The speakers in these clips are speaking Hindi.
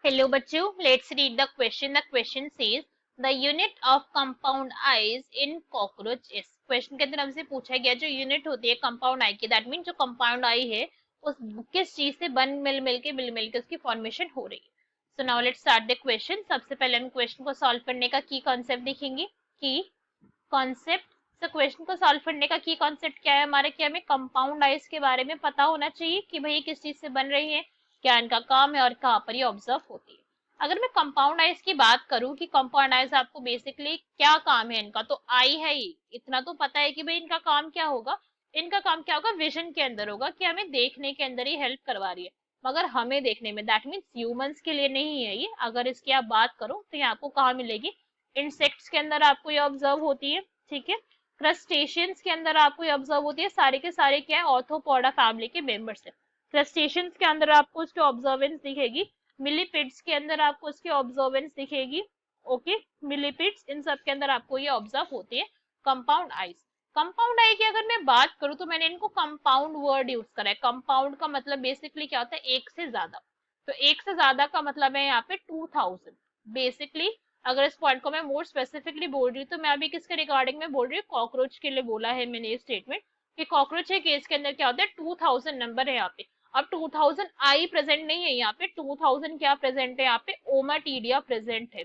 Hello बच्चों, let's read the question. The question says the unit of compound ice in cockroach is. Question के अंदर हमसे पूछा गया जो यूनिट होती है कंपाउंड आई की, दैट मीन जो कंपाउंड आई है उस किस चीज से बन मिल मिल के उसकी फॉर्मेशन हो रही है. So now let's start the question. सबसे पहले हम क्वेश्चन को सॉल्व करने का की कॉन्सेप्ट देखेंगे. की कॉन्सेप्ट. तो क्वेश्चन को सॉल्व करने का की कॉन्सेप्ट क्या है हमारे, क्या हमें कंपाउंड आइस के बारे में पता होना चाहिए कि भाई किस चीज से बन रही है, क्या इनका काम है और कहाँ पर ये ऑब्जर्व होती है. अगर मैं कंपाउंड आइस की बात करूं कि कंपाउंड आइस आपको बेसिकली क्या काम है इनका, तो आई है ये इतना तो पता है कि भाई इनका काम क्या होगा. इनका काम क्या होगा, विजन के अंदर होगा कि हमें देखने के अंदर ही हेल्प करवा रही है, मगर हमें देखने में, दैट मीन्स ह्यूमंस के लिए नहीं है ये. अगर इसकी आप बात करो तो ये आपको कहाँ मिलेगी, इंसेक्ट्स के अंदर आपको ये ऑब्जर्व होती है. ठीक है. क्रस्टेशियंस के अंदर आपको ये ऑब्जर्व होती है. सारे के सारे क्या है, ऑर्थोपोडा फैमिली के मेंबर्स है. क्रस्टेशियंस के अंदर आपको उसकी ऑब्जर्वेंस दिखेगी. मिलीपिड्स के अंदर आपको इसकी ऑब्जर्वेंस दिखेगी. ओके. मिलीपिड्स इन सब के अंदर आपको ये ऑब्जर्व होती है कंपाउंड आइस. कंपाउंड आई की अगर मैं बात करूं तो मैंने इनको कंपाउंड वर्ड यूज करा है. कंपाउंड का मतलब बेसिकली क्या होता है, एक से ज्यादा. तो एक से ज्यादा का मतलब है यहाँ पे 2000 बेसिकली. अगर इस पॉइंट को मैं मोर स्पेसिफिकली बोल रही हूँ तो मैं अभी किसके रिगार्डिंग में बोल रही हूँ, कॉकरोच के लिए बोला है मैंने ये स्टेटमेंट कि कॉकरोच के केस के अंदर क्या होता है, 2000 नंबर है यहाँ पे. अब 2000 आई प्रेजेंट नहीं है यहाँ पे, 2000 क्या प्रेजेंट है यहाँ पे, ओमाटीडिया प्रेजेंट है.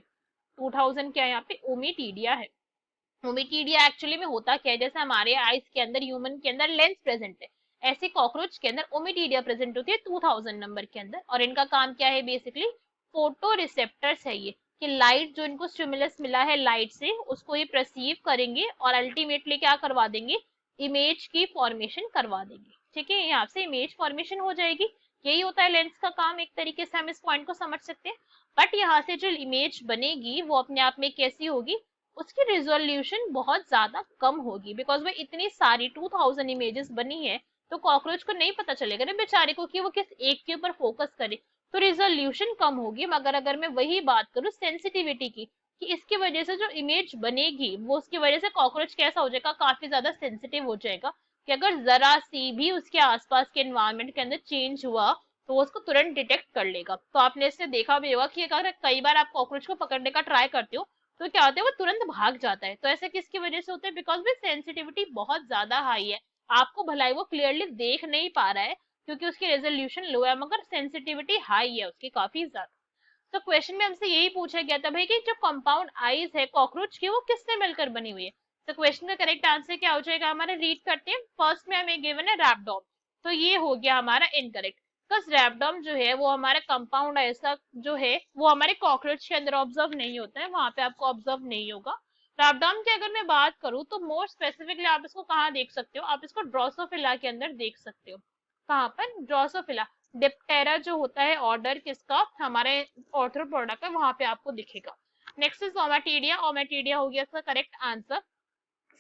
2000 क्या है यहाँ पे, ओमिटीडिया है. ओमिटीडिया एक्चुअली में होता क्या है, जैसे हमारे आइस के अंदर ह्यूमन के अंदर लेंस प्रेजेंट है, ऐसे कॉकरोच के अंदर ओमिटीडिया प्रेजेंट होती है 2000 नंबर के अंदर. और इनका काम क्या है, बेसिकली फोटो रिसेप्टर्स है ये, कि लाइट जो इनको स्टिमुलस मिला है लाइट से उसको ये परसीव करेंगे और अल्टीमेटली क्या करवा देंगे, इमेज की फॉर्मेशन करवा देंगे. ठीक है, यहाँ से इमेज फॉर्मेशन हो जाएगी. यही होता है लेंस का काम, एक तरीके से हम इस पॉइंट को समझ सकते हैं. बट यहाँ से जो इमेज बनेगी वो अपने आप में कैसी होगी, उसकी रिजोल्यूशन बहुत ज्यादा कम होगी, बिकॉज वो इतनी सारी 2000 इमेजेस बनी है तो कॉकरोच को नहीं पता चलेगा ना बेचारे को कि वो किस एक के ऊपर फोकस करे, तो रिजोल्यूशन कम होगी. मगर अगर मैं वही बात करूँ सेंसिटिविटी की, कि इसकी वजह से जो इमेज बनेगी वो उसकी वजह से कॉकरोच कैसा हो जाएगा, काफी ज्यादा सेंसिटिव हो जाएगा, कि अगर जरा सी भी उसके आसपास के एनवायरमेंट के अंदर चेंज हुआ तो वो उसको तुरंत डिटेक्ट कर लेगा. तो आपने इससे देखा भी होगा कि अगर कई बार आप कॉकरोच को पकड़ने का ट्राई करते हो तो क्या होता है, वो तुरंत भाग जाता है. तो ऐसा किसकी वजह से होता है, बिकॉज भी सेंसिटिविटी बहुत ज्यादा हाई है. आपको भलाई वो क्लियरली देख नहीं पा रहा है क्योंकि उसकी रेजोल्यूशन लो है, मगर सेंसिटिविटी हाई है उसकी काफी ज्यादा. तो क्वेश्चन में हमसे यही पूछा गया था भाई कि जो कंपाउंड आइज है कॉकरोच की वो किससे मिलकर बनी हुई है. तो क्वेश्चन का करेक्ट आंसर क्या हो जाएगा हमारा, रीड करते हैं. फर्स्ट में हमें गिवन है रैप्डोम, तो ये हो गया हमारा इनकरेक्ट. बिकॉज रैप्डोम जो है वो हमारा कंपाउंड ऐसा जो है वो हमारे कॉकरोच के अंदर ऑब्जर्व नहीं होता है, वहां पे आपको ऑब्जर्व नहीं होगा. रैप्डोम की अगर मैं बात करूं तो मोर स्पेसिफिकली आप इसको कहाँ देख सकते हो, आप इसको ड्रोसोफिला के अंदर देख सकते हो. कहाँ पर, ड्रोसोफिला. डिप्टेरा जो होता है ऑर्डर किसका, हमारे ऑर्थ्रोपोडा का, वहां पे आपको दिखेगा. Next is ओमेटीडिया. ओमेटीडिया हो गया इसका करेक्ट आंसर.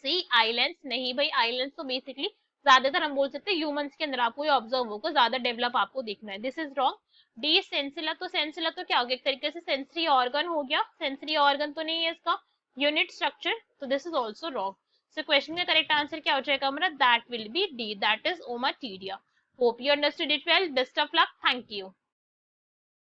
सी आइलैंड्स नहीं भाई, आइलैंड्स तो बेसिकली ज्यादातर हम बोल सकते हैं ह्यूमंस के अंदर आपको ये ऑब्जर्व होगा, ज्यादा डेवलप आपको देखना है. This is wrong. डी सेंसिला. तो सेंसिला तो क्या हो गया, एक तरीके से सेंसरी ऑर्गन हो गया. सेंसरी ऑर्गन तो नहीं है इसका यूनिट स्ट्रक्चर, तो this is also wrong. So question का करेक्ट आंसर क्या हो जाएगा हमारा, that will be D, that is ओमाटीडिया. Hope you understood it well. Best of luck. Thank you.